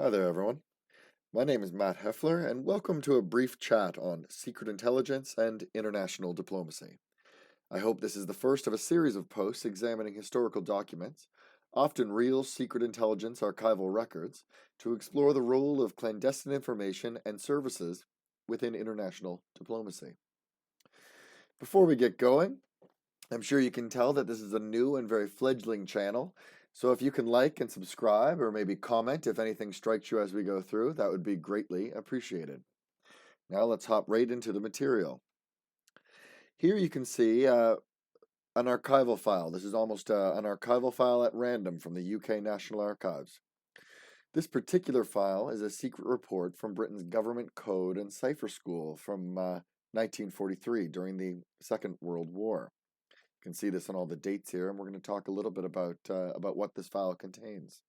Hi there, everyone. My name is Matt Hefler, and welcome to a brief chat on secret intelligence and international diplomacy. I hope this is the first of a series of posts examining historical documents, often real secret intelligence archival records, to explore the role of clandestine information and services within international diplomacy. Before we get going, I'm sure you can tell that this is a new and very fledgling channel, so if you can like and subscribe or maybe comment if anything strikes you as we go through, that would be greatly appreciated. Now let's hop right into the material. Here you can see an archival file. This is almost an archival file at random from the UK National Archives. This particular file is a secret report from Britain's Government Code and Cipher School from 1943 during the Second World War. You can see this on all the dates here, and we're going to talk a little bit about what this file contains.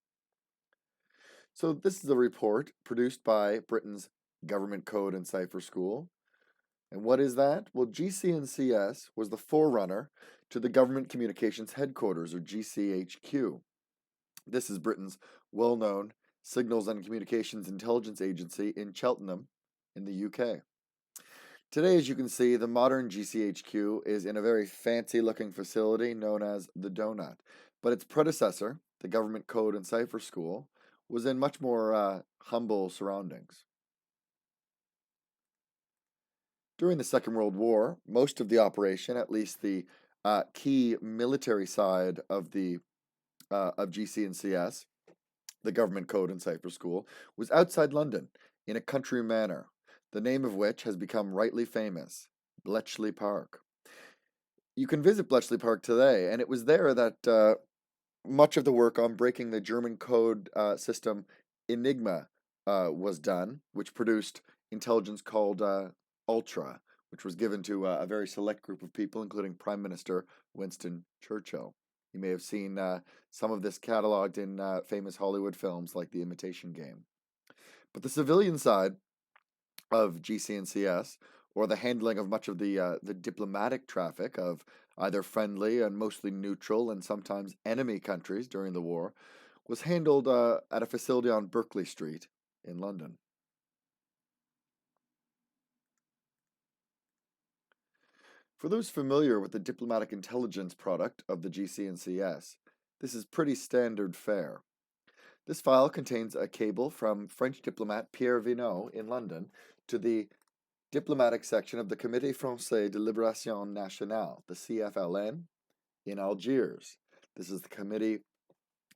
So this is a report produced by Britain's Government Code and Cipher School. And what is that? Well, GC&CS was the forerunner to the Government Communications Headquarters, or GCHQ. This is Britain's well-known Signals and Communications Intelligence Agency in Cheltenham in the UK. Today, as you can see, the modern GCHQ is in a very fancy-looking facility known as the Donut, but its predecessor, the Government Code and Cipher School, was in much more humble surroundings. During the Second World War, most of the operation, at least the key military side of GC&CS, the Government Code and Cipher School, was outside London in a country manor, the name of which has become rightly famous, Bletchley Park. You can visit Bletchley Park today, and it was there that much of the work on breaking the German code system Enigma was done, which produced intelligence called Ultra, which was given to a very select group of people, including Prime Minister Winston Churchill. You may have seen some of this cataloged in famous Hollywood films like The Imitation Game. But the civilian side of GC&CS, or the handling of much of the diplomatic traffic of either friendly and mostly neutral and sometimes enemy countries during the war, was handled at a facility on Berkeley Street in London. For those familiar with the diplomatic intelligence product of the GC&CS, this is pretty standard fare. This file contains a cable from French diplomat Pierre Vinot in London to the diplomatic section of the Comité Français de Libération Nationale, the CFLN, in Algiers. This is the committee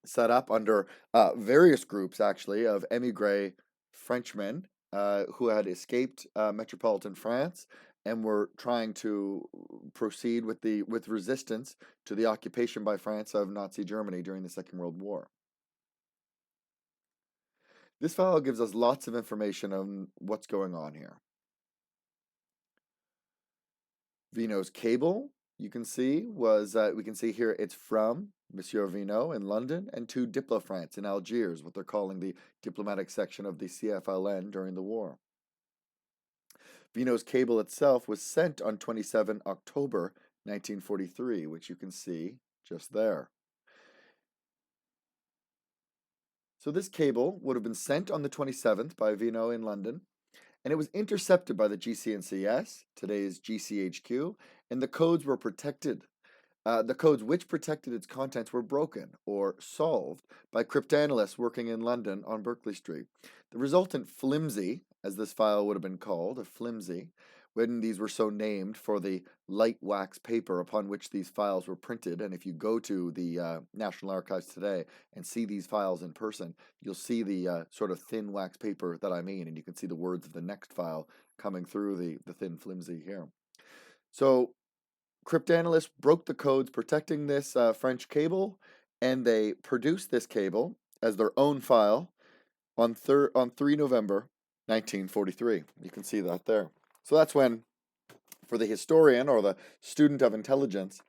set up under various groups, actually, of émigré Frenchmen who had escaped metropolitan France and were trying to proceed with resistance to the occupation by France of Nazi Germany during the Second World War. This file gives us lots of information on what's going on here. Vinot's cable, you can see, we can see here it's from Monsieur Vinot in London and to Diplo-France in Algiers, what they're calling the diplomatic section of the CFLN during the war. Vinot's cable itself was sent on 27 October 1943, which you can see just there. So this cable would have been sent on the 27th by Vinot in London, and it was intercepted by the GC&CS, today's GCHQ, and the codes were protected. The codes which protected its contents were broken or solved by cryptanalysts working in London on Berkeley Street. The resultant flimsy, as this file would have been called, a flimsy, when these were so named for the light wax paper upon which these files were printed. And if you go to the National Archives today and see these files in person, you'll see the sort of thin wax paper that I mean, and you can see the words of the next file coming through the thin flimsy here. So cryptanalysts broke the codes protecting this French cable, and they produced this cable as their own file on 3 November 1943. You can see that there. So that's when, for the historian or the student of intelligence,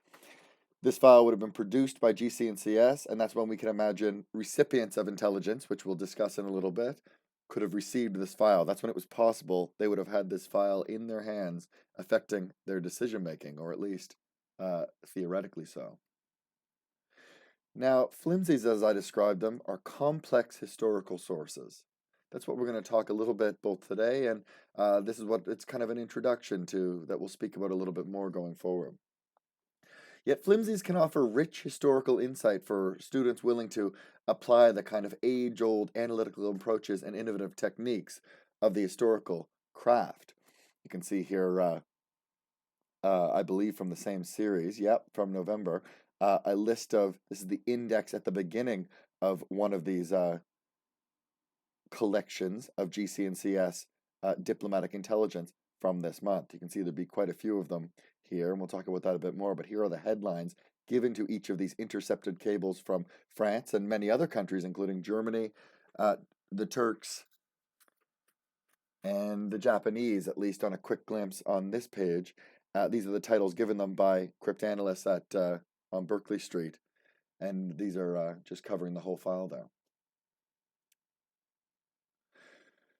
this file would have been produced by GC&CS, and that's when we can imagine recipients of intelligence, which we'll discuss in a little bit, could have received this file. That's when it was possible they would have had this file in their hands, affecting their decision-making, or at least theoretically so. Now, flimsies, as I described them, are complex historical sources. That's what we're going to talk a little bit both today, and this is what it's kind of an introduction to that we'll speak about a little bit more going forward. Yet flimsies can offer rich historical insight for students willing to apply the kind of age-old analytical approaches and innovative techniques of the historical craft. You can see here, I believe from the same series, from November, a list of, this is the index at the beginning of one of these collections of GC&CS diplomatic intelligence from this month. You can see there'd be quite a few of them here, and we'll talk about that a bit more, but here are the headlines given to each of these intercepted cables from France and many other countries, including Germany, the Turks, and the Japanese, at least on a quick glimpse on this page. These are the titles given them by cryptanalysts at on Berkeley Street, and these are just covering the whole file there.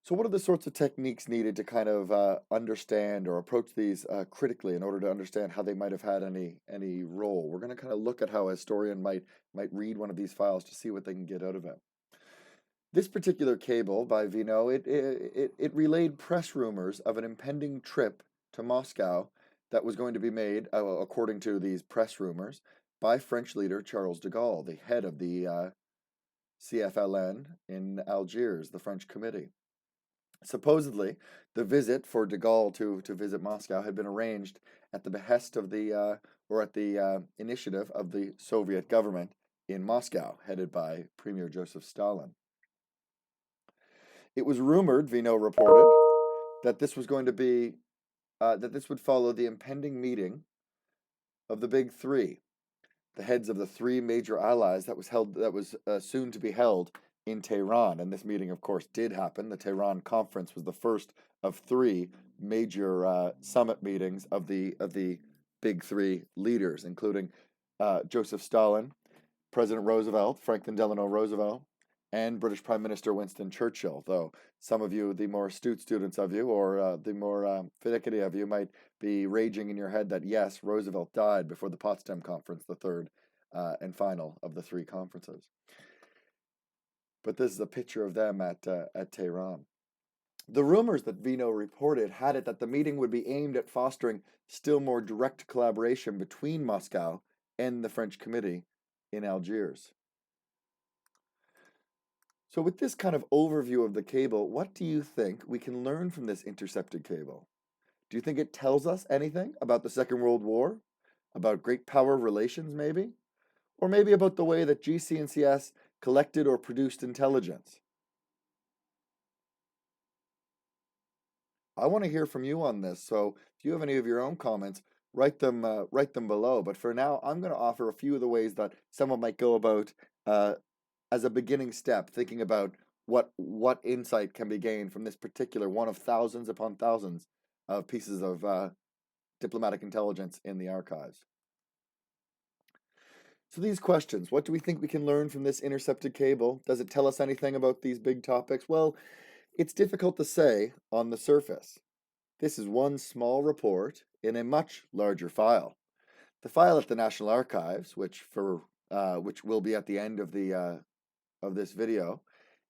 So what are the sorts of techniques needed to kind of understand or approach these critically in order to understand how they might have had any role? We're going to kind of look at how a historian might read one of these files to see what they can get out of it. This particular cable by Vino, it relayed press rumors of an impending trip to Moscow that was going to be made, according to these press rumors, by French leader Charles de Gaulle, the head of the CFLN in Algiers, the French committee. Supposedly, the visit for de Gaulle to visit Moscow had been arranged at the behest of the or at the initiative of the Soviet government in Moscow, headed by Premier Joseph Stalin. It was rumored, Vino reported, that this was going to be that this would follow the impending meeting of the Big Three, the heads of the three major allies that was soon to be held in Tehran. And this meeting, of course, did happen. The Tehran Conference was the first of three major summit meetings of the Big Three leaders, including Joseph Stalin, President Roosevelt, Franklin Delano Roosevelt, and British Prime Minister Winston Churchill, though some of you, the more astute students of you, or the more finicky of you, might be raging in your head that, yes, Roosevelt died before the Potsdam Conference, the third and final of the three conferences. But this is a picture of them at Tehran. The rumors that Vino reported had it that the meeting would be aimed at fostering still more direct collaboration between Moscow and the French committee in Algiers. So with this kind of overview of the cable, what do you think we can learn from this intercepted cable? Do you think it tells us anything about the Second World War? About great power relations, maybe? Or maybe about the way that GC&CS collected or produced intelligence? I want to hear from you on this, so if you have any of your own comments, write them below. But for now, I'm going to offer a few of the ways that someone might go about as a beginning step, thinking about what insight can be gained from this particular one of thousands upon thousands of pieces of diplomatic intelligence in the archives. So these questions, what do we think we can learn from this intercepted cable? Does it tell us anything about these big topics? Well, it's difficult to say on the surface. This is one small report in a much larger file. The file at the National Archives, which will be at the end of this video,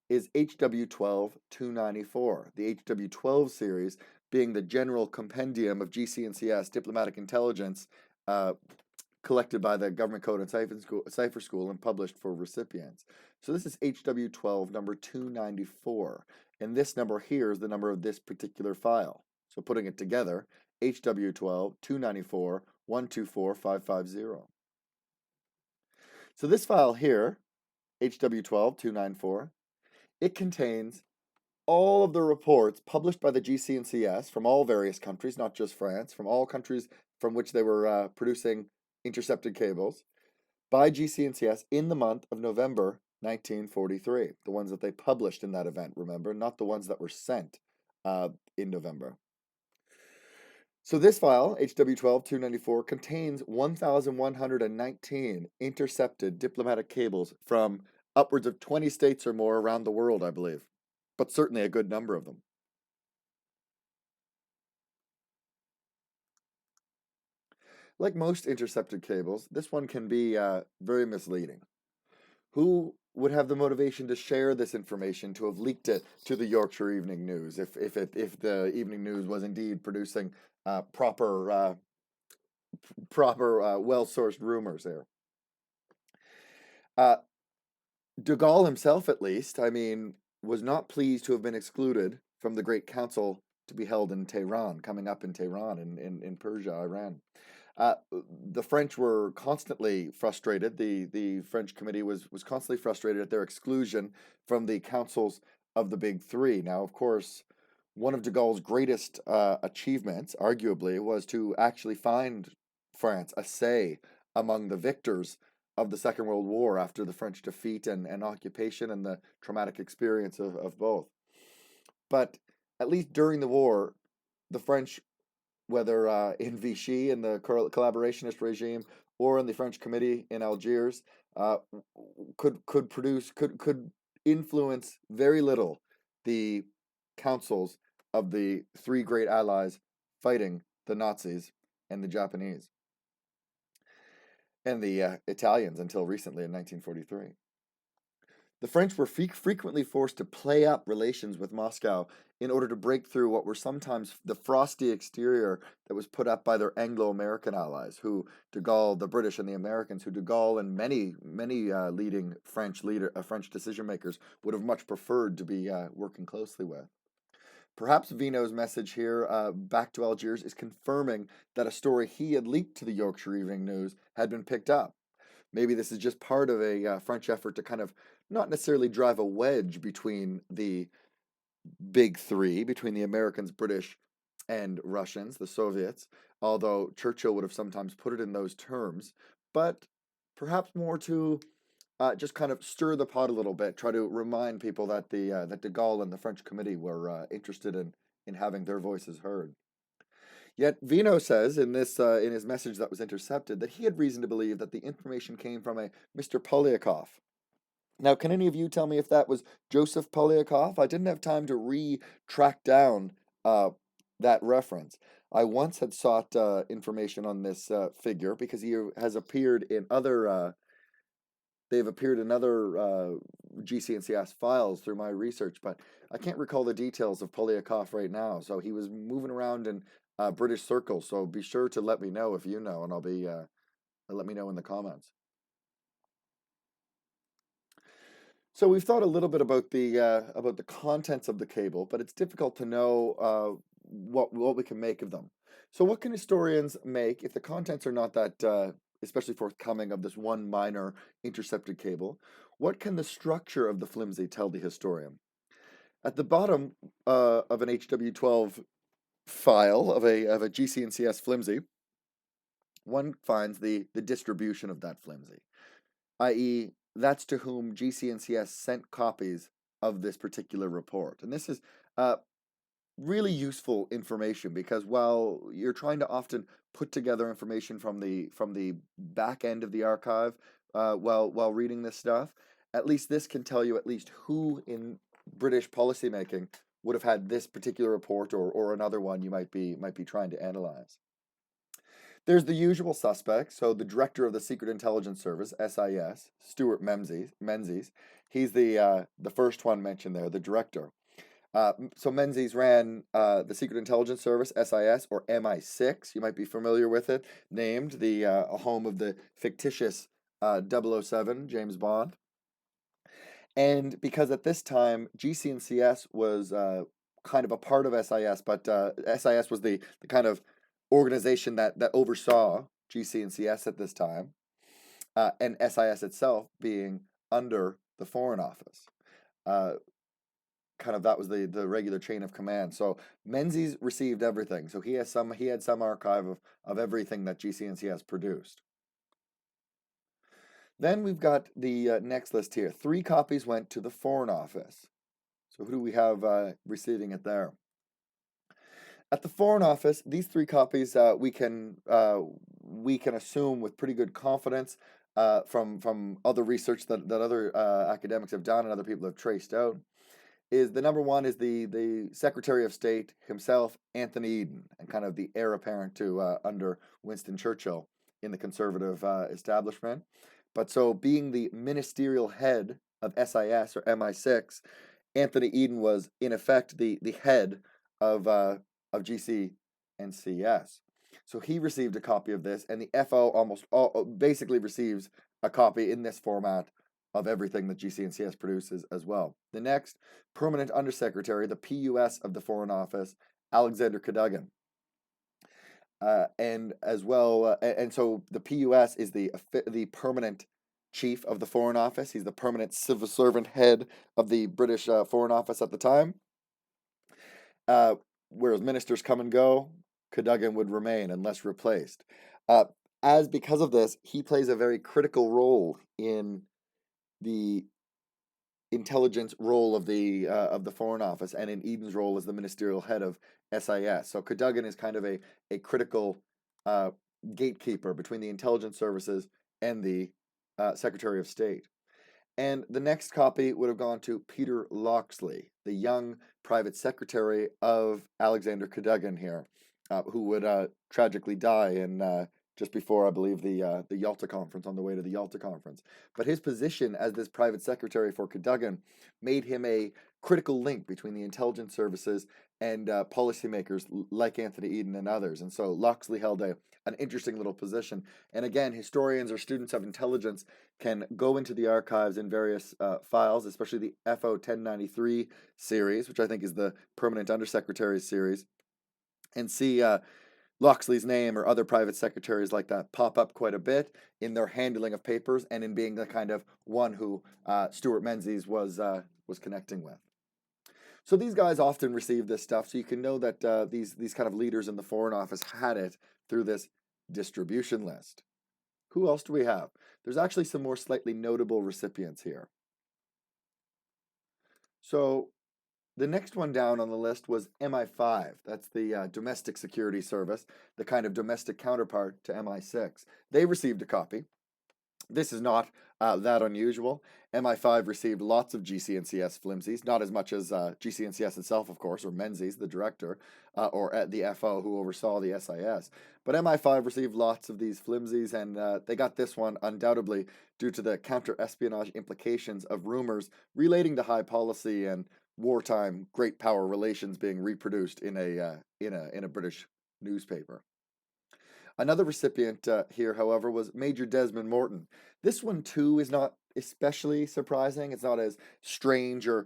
is HW12-294, the HW12 series being the general compendium of GC&CS diplomatic intelligence collected by the Government Code and Cipher School and published for recipients. So this is HW12 number 294, and this number here is the number of this particular file. So putting it together, HW12-294-124550. So this file here, HW12-294, it contains all of the reports published by the GC&CS from all various countries, not just France, from all countries from which they were producing intercepted cables, by GC&CS in the month of November 1943. The ones that they published in that event, remember, not the ones that were sent in November. So this file, HW12-294, contains 1,119 intercepted diplomatic cables from upwards of 20 states or more around the world, I believe, but certainly a good number of them. Like most intercepted cables, this one can be very misleading. Who would have the motivation to share this information, to have leaked it to the Yorkshire Evening News, if the Evening News was indeed producing proper well-sourced rumors there. De Gaulle himself, at least, I mean, was not pleased to have been excluded from the Great Council to be held in Tehran, coming up in Tehran in Persia, Iran. The French were constantly frustrated. The French committee was constantly frustrated at their exclusion from the councils of the Big Three. Now, of course, one of de Gaulle's greatest achievements, arguably, was to actually find France a say among the victors of the Second World War after the French defeat and occupation and the traumatic experience of both. But at least during the war, the French, whether in Vichy in the collaborationist regime or in the French Committee in Algiers, could influence very little the councils of the three great allies fighting the Nazis and the Japanese and the Italians until recently in 1943. The French were frequently forced to play up relations with Moscow in order to break through what were sometimes the frosty exterior that was put up by their Anglo-American allies, who de Gaulle, the British and the Americans, who de Gaulle and many leading French decision makers would have much preferred to be working closely with. Perhaps Vino's message here back to Algiers is confirming that a story he had leaked to the Yorkshire Evening News had been picked up. Maybe this is just part of a French effort to kind of not necessarily drive a wedge between the Big Three, between the Americans, British, and Russians, the Soviets, although Churchill would have sometimes put it in those terms, but perhaps more to just kind of stir the pot a little bit, try to remind people that that de Gaulle and the French Committee were interested in having their voices heard. Yet Vino says in this in his message that was intercepted that he had reason to believe that the information came from a Mr. Polyakov. Now, can any of you tell me if that was Joseph Polyakov? I didn't have time to track down that reference. I once had sought information on this figure because he has appeared in other. They've appeared in other GC&CS files through my research, but I can't recall the details of Polyakov right now. So he was moving around in British circles. So be sure to let me know if you know, and let me know in the comments. So we've thought a little bit about the contents of the cable, but it's difficult to know what we can make of them. So what can historians make if the contents are not that especially forthcoming of this one minor intercepted cable? What can the structure of the flimsy tell the historian? At the bottom of an HW12 file of a GC&CS flimsy, one finds the distribution of that flimsy, i.e., that's to whom GC&CS sent copies of this particular report. And this is really useful information because while you're trying to often put together information from the back end of the archive while reading this stuff, at least this can tell you at least who in British policymaking would have had this particular report or another one you might be trying to analyze. There's the usual suspects. So the director of the Secret Intelligence Service, SIS, Stuart Menzies. He's the first one mentioned there, the director. So Menzies ran the Secret Intelligence Service, SIS, or MI6. You might be familiar with it, named the home of the fictitious 007, James Bond. And because at this time, GC&CS was kind of a part of SIS, but SIS was the kind of organization that oversaw GC&CS at this time, and SIS itself being under the Foreign Office. Kind of that was the regular chain of command. So Menzies received everything. So he had some archive of everything that GC&CS produced. Then we've got the next list here. 3 copies went to the Foreign Office. So who do we have receiving it there? At the Foreign Office, these 3 copies we can assume with pretty good confidence from other research that other academics have done and other people have traced out, is the number one is the Secretary of State himself, Anthony Eden, and kind of the heir apparent to under Winston Churchill in the conservative establishment. But so being the ministerial head of SIS or MI6, Anthony Eden was in effect the head of GC&CS. So he received a copy of this, and the FO basically receives a copy in this format of everything that GC&CS produces as well. The next, Permanent Undersecretary, the PUS of the Foreign Office, Alexander Cadogan. And so the PUS is the permanent chief of the Foreign Office. He's the permanent civil servant head of the British Foreign Office at the time. Whereas ministers come and go, Cadogan would remain unless replaced. Because of this, he plays a very critical role in the intelligence role of the Foreign Office, and in Eden's role as the ministerial head of SIS. So Cadogan is kind of a critical gatekeeper between the intelligence services and the Secretary of State. And the next copy would have gone to Peter Loxley, the young private secretary of Alexander Cadogan here, who would tragically die in just before, I believe, the Yalta Conference, on the way to the Yalta Conference. But his position as this private secretary for Cadogan made him a critical link between the intelligence services and policymakers like Anthony Eden and others. And so Loxley held an interesting little position. And again, historians or students of intelligence can go into the archives in various files, especially the FO 1093 series, which I think is the Permanent Undersecretaries series, and see Loxley's name or other private secretaries like that pop up quite a bit in their handling of papers and in being the kind of one who Stuart Menzies was connecting with. So these guys often receive this stuff, so you can know that these kind of leaders in the Foreign Office had it through this distribution list. Who else do we have? There's actually some more slightly notable recipients here. So the next one down on the list was MI5. That's the Domestic Security Service, the kind of domestic counterpart to MI6. They received a copy. This is not that unusual. MI5 received lots of GC&CS flimsies, not as much as GC&CS itself, of course, or Menzies, the director, or the FO who oversaw the SIS. But MI5 received lots of these flimsies, and they got this one undoubtedly due to the counter-espionage implications of rumors relating to high policy and wartime great power relations being reproduced in a British newspaper. Another recipient here, however, was Major Desmond Morton. This one, too, is not especially surprising. It's not as strange or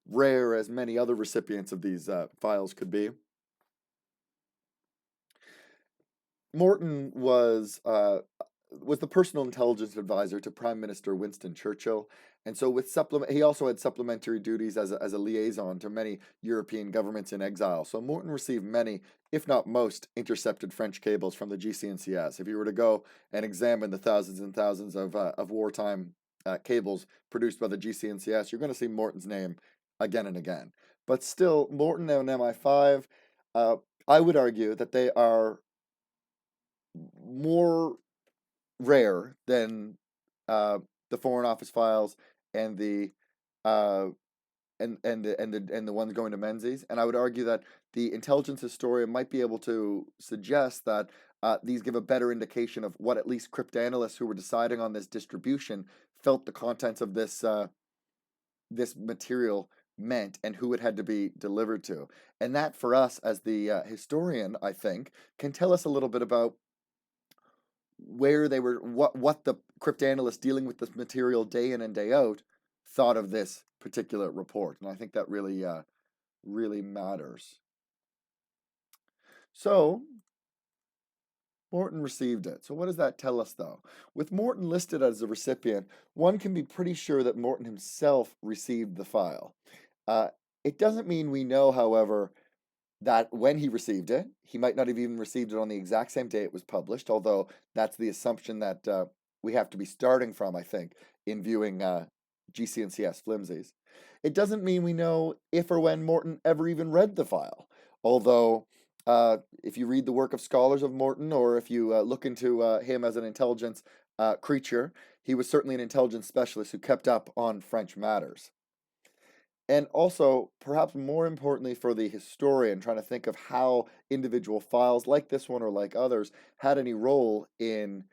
rare as many other recipients of these files could be. Morton was the personal intelligence advisor to Prime Minister Winston Churchill, and so he also had supplementary duties as a liaison to many European governments in exile. So Morton received many, if not most, intercepted French cables from the GC&CS. If you were to go and examine the thousands and thousands of wartime cables produced by the GC&CS, you're going to see Morton's name again and again. But still, Morton and MI5, I would argue that they are more rare than the Foreign Office files and the ones going to Menzies, and I would argue that the intelligence historian might be able to suggest that these give a better indication of what at least cryptanalysts who were deciding on this distribution felt the contents of this material meant and who it had to be delivered to, and that for us as the historian, I think, can tell us a little bit about where they were, what the cryptanalysts dealing with this material day in and day out thought of this particular report, and I think that really matters. So Morton received it. So what does that tell us, though? With Morton listed as a recipient, one can be pretty sure that Morton himself received the file. It doesn't mean we know, however, that when he received it, he might not have even received it on the exact same day it was published, although that's the assumption that we have to be starting from, I think, in viewing GC&CS flimsies. It doesn't mean we know if or when Morton ever even read the file, although if you read the work of scholars of Morton, or if you look into him as an intelligence creature, he was certainly an intelligence specialist who kept up on French matters. And also, perhaps more importantly for the historian, trying to think of how individual files like this one or like others had any role in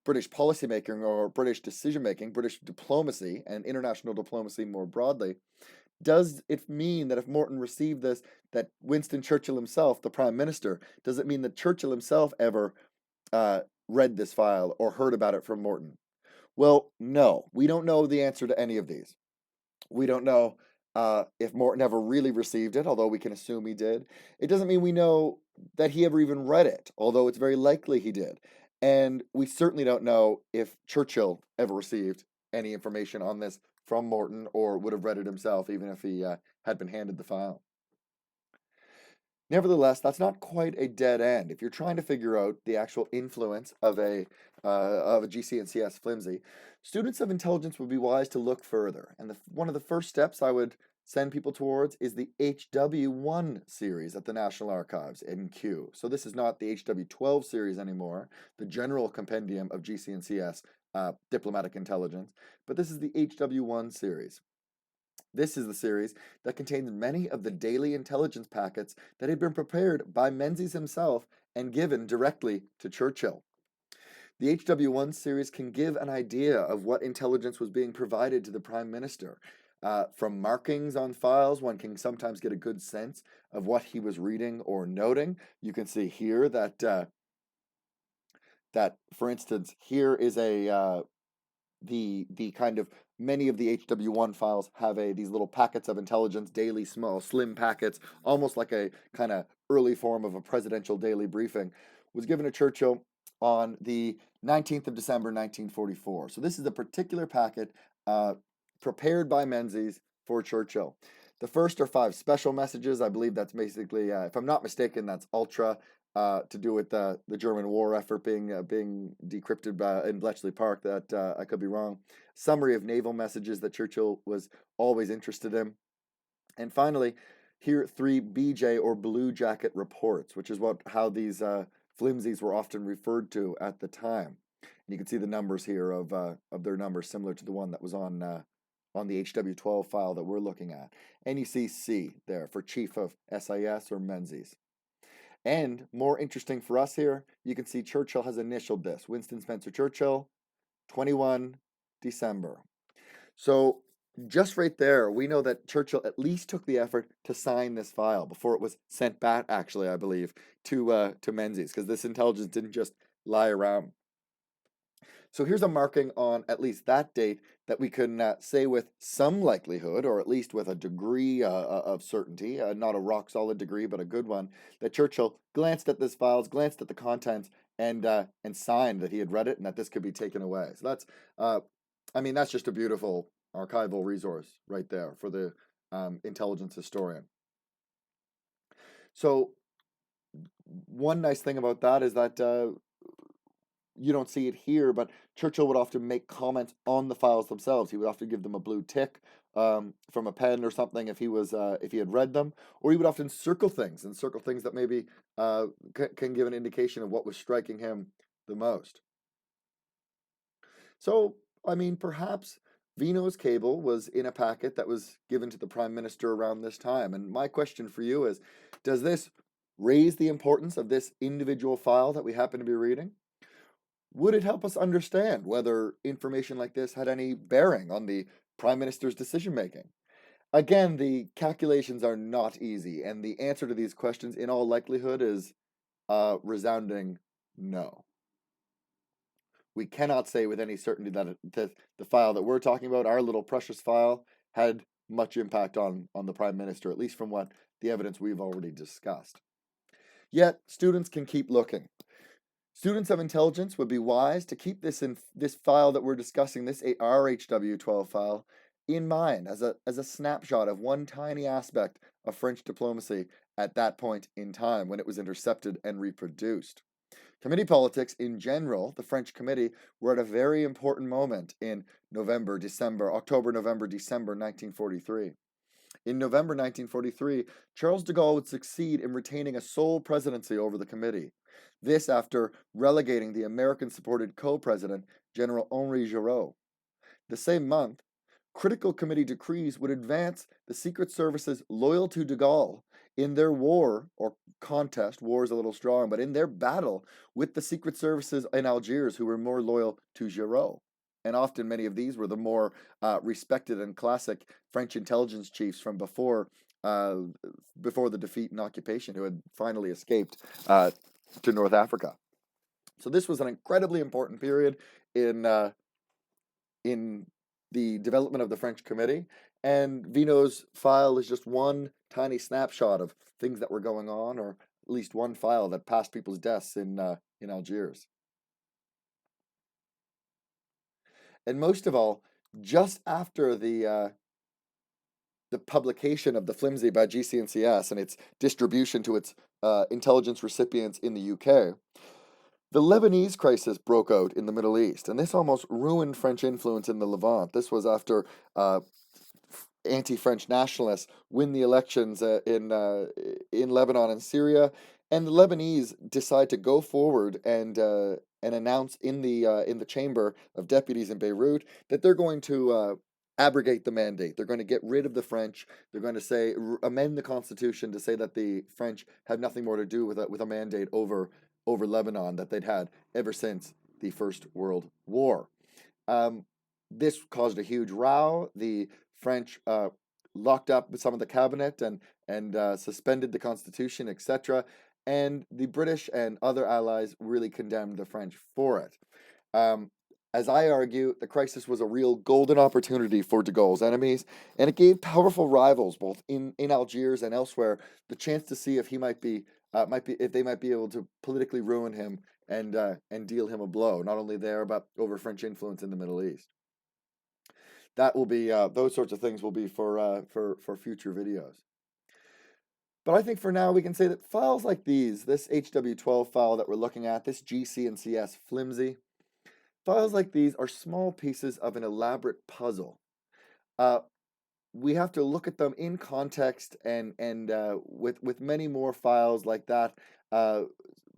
British policymaking or British decision-making, British diplomacy, and international diplomacy more broadly, does it mean that if Morton received this, that Winston Churchill himself, the Prime Minister, does it mean that Churchill himself ever read this file or heard about it from Morton? Well, no, we don't know the answer to any of these. We don't know if Morton ever really received it, although we can assume he did. It doesn't mean we know that he ever even read it, although it's very likely he did. And we certainly don't know if Churchill ever received any information on this from Morton or would have read it himself, even if he had been handed the file. Nevertheless, that's not quite a dead end. If you're trying to figure out the actual influence of a GC&CS flimsy, students of intelligence would be wise to look further. And one of the first steps I would send people towards is the HW1 series at the National Archives in Q. So this is not the HW12 series anymore, the general compendium of GC&CS diplomatic intelligence, but this is the HW1 series. This is the series that contains many of the daily intelligence packets that had been prepared by Menzies himself and given directly to Churchill. The HW1 series can give an idea of what intelligence was being provided to the Prime Minister. From markings on files, one can sometimes get a good sense of what he was reading or noting. You can see here that, for instance, here is the kind of many of the HW1 files have these little packets of intelligence, daily, small, slim packets, almost like a kind of early form of a presidential daily briefing, was given to Churchill on the 19th of December, 1944. So this is a particular packet prepared by Menzies for Churchill. The first are 5 special messages. I believe that's basically, if I'm not mistaken, that's ultra. To do with the German war effort being decrypted in Bletchley Park. That I could be wrong. Summary of naval messages that Churchill was always interested in. And finally, here 3 BJ or Blue Jacket reports, which is how these flimsies were often referred to at the time. And you can see the numbers here of their numbers similar to the one that was on the HW12 file that we're looking at. And you see C there for Chief of SIS or Menzies. And more interesting for us here, you can see Churchill has initialed this. Winston Spencer Churchill, 21 December. So just right there, we know that Churchill at least took the effort to sign this file before it was sent back, actually, I believe, to Menzies, because this intelligence didn't just lie around. So here's a marking on at least that date that we can say with some likelihood, or at least with a degree of certainty, not a rock-solid degree, but a good one, that Churchill glanced at this files, glanced at the contents, and signed that he had read it and that this could be taken away. So that's just a beautiful archival resource right there for the intelligence historian. So one nice thing about that is that you don't see it here, but Churchill would often make comments on the files themselves. He would often give them a blue tick from a pen or something if he had read them, or he would often circle things that maybe can give an indication of what was striking him the most. So, perhaps Vino's cable was in a packet that was given to the Prime Minister around this time. And my question for you is, does this raise the importance of this individual file that we happen to be reading? Would it help us understand whether information like this had any bearing on the Prime Minister's decision-making? Again, the calculations are not easy, and the answer to these questions, in all likelihood, is resounding no. We cannot say with any certainty that the file that we're talking about, our little precious file, had much impact on the Prime Minister, at least from what the evidence we've already discussed. Yet, students can keep looking. Students of intelligence would be wise to keep this file that we're discussing, this RHW12 file, in mind as a snapshot of one tiny aspect of French diplomacy at that point in time when it was intercepted and reproduced. Committee politics in general, the French committee, were at a very important moment in October, November, December 1943. In November 1943, Charles de Gaulle would succeed in retaining a sole presidency over the committee. This after relegating the American-supported co-president, General Henri Giraud. The same month, critical committee decrees would advance the Secret Service's loyal to de Gaulle in their war or contest, war is a little strong, but in their battle with the secret services in Algiers who were more loyal to Giraud. And often many of these were the more respected and classic French intelligence chiefs from uh, before the defeat and occupation who had finally escaped to North Africa. So this was an incredibly important period in the development of the French Committee, and Vino's file is just one tiny snapshot of things that were going on, or at least one file that passed people's desks in Algiers. And most of all, just after the publication of the flimsy by GC&CS and its distribution to its intelligence recipients in the UK, the Lebanese crisis broke out in the Middle East, and this almost ruined French influence in the Levant. This was after anti-French nationalists win the elections in Lebanon and Syria, and the Lebanese decide to go forward and announce in the Chamber of Deputies in Beirut that they're going to abrogate the mandate. They're going to get rid of the French. They're going to say amend the constitution to say that the French have nothing more to do with a mandate over Lebanon that they'd had ever since the First World War. This caused a huge row. The French locked up some of the cabinet and suspended the constitution, etc. And the British and other allies really condemned the French for it. As I argue, the crisis was a real golden opportunity for de Gaulle's enemies, and it gave powerful rivals, both in Algiers and elsewhere, the chance to see if he might be if they might be able to politically ruin him and deal him a blow, not only there but over French influence in the Middle East. That will be those sorts of things will be for future videos. But I think for now we can say that files like these, this HW12 file that we're looking at, this GC&CS flimsy, files like these are small pieces of an elaborate puzzle. We have to look at them in context and with many more files like that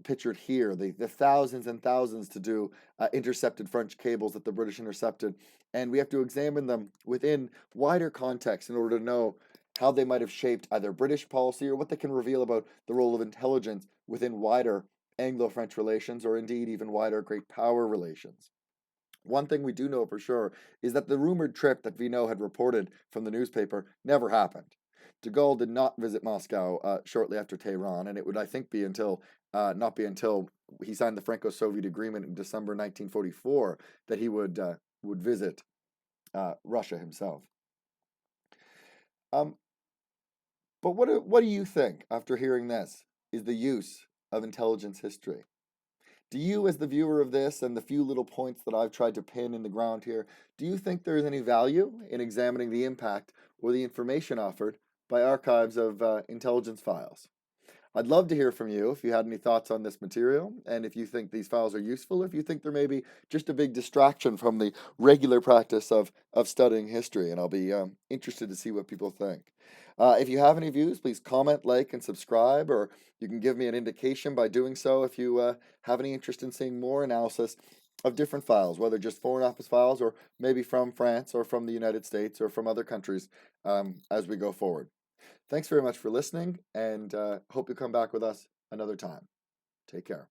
pictured here, the thousands and thousands to do intercepted French cables that the British intercepted, and we have to examine them within wider context in order to know how they might have shaped either British policy or what they can reveal about the role of intelligence within wider Anglo-French relations, or indeed even wider great power relations. One thing we do know for sure is that the rumored trip that Vino had reported from the newspaper never happened. De Gaulle did not visit Moscow shortly after Tehran, and it would, I think, not be until he signed the Franco-Soviet agreement in December 1944 that he would visit Russia himself. But what do you think after hearing this is the use of intelligence history? Do you, as the viewer of this and the few little points that I've tried to pin in the ground here, do you think there is any value in examining the impact or the information offered by archives of intelligence files? I'd love to hear from you if you had any thoughts on this material, and if you think these files are useful, if you think they're maybe just a big distraction from the regular practice of studying history, and I'll be interested to see what people think. If you have any views, please comment, like, and subscribe, or you can give me an indication by doing so if you have any interest in seeing more analysis of different files, whether just Foreign Office files or maybe from France or from the United States or from other countries as we go forward. Thanks very much for listening, and hope you come back with us another time. Take care.